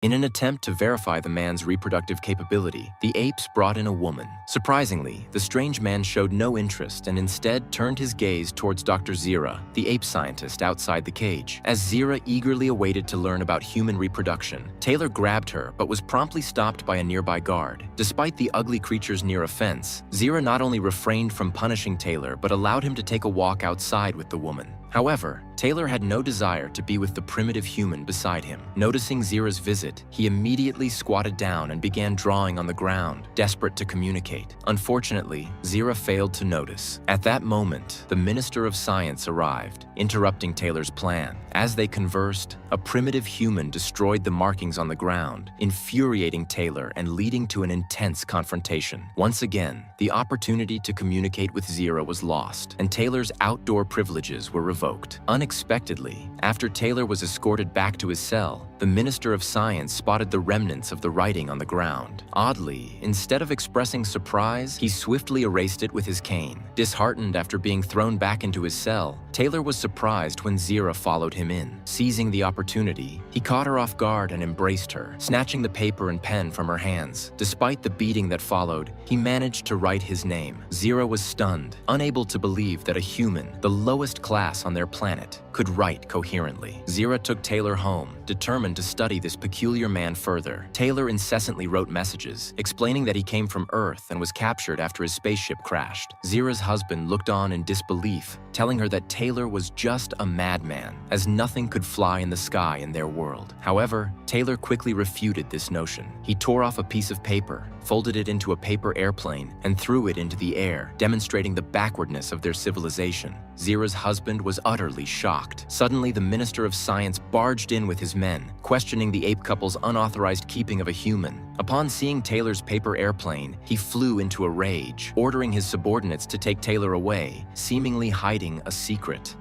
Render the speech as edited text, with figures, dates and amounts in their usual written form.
In an attempt to verify the man's reproductive capability, the apes brought in a woman. Surprisingly, the strange man showed no interest and instead turned his gaze towards Dr. Zira, the ape scientist outside the cage. As Zira eagerly awaited to learn about human reproduction, Taylor grabbed her but was promptly stopped by a nearby guard. Despite the ugly creature's near a fence, Zira not only refrained from punishing Taylor but allowed him to take a walk outside with the woman. However, Taylor had no desire to be with the primitive human beside him. Noticing Zira's visit, he immediately squatted down and began drawing on the ground, desperate to communicate. Unfortunately, Zira failed to notice. At that moment, the Minister of Science arrived, interrupting Taylor's plan. As they conversed, a primitive human destroyed the markings on the ground, infuriating Taylor and leading to an intense confrontation. Once again, the opportunity to communicate with Zira was lost, and Taylor's outdoor privileges were revoked. Unexpectedly, after Taylor was escorted back to his cell, the Minister of Science spotted the remnants of the writing on the ground. Oddly, instead of expressing surprise, he swiftly erased it with his cane. Disheartened after being thrown back into his cell, Taylor was surprised when Zira followed him in. Seizing the opportunity, he caught her off guard and embraced her, snatching the paper and pen from her hands. Despite the beating that followed, he managed to write his name. Zira was stunned, unable to believe that a human, the lowest class on their planet, could write coherently. Zira took Taylor home, determined to study this peculiar man further. Taylor incessantly wrote messages, explaining that he came from Earth and was captured after his spaceship crashed. Zira's husband looked on in disbelief, telling her that Taylor was just a madman, as nothing could fly in the sky in their world. However, Taylor quickly refuted this notion. He tore off a piece of paper, folded it into a paper airplane, and threw it into the air, demonstrating the backwardness of their civilization. Zira's husband was utterly shocked. Suddenly, the Minister of Science barged in with his men, questioning the ape couple's unauthorized keeping of a human. Upon seeing Taylor's paper airplane, he flew into a rage, ordering his subordinates to take Taylor away, seemingly hiding a secret.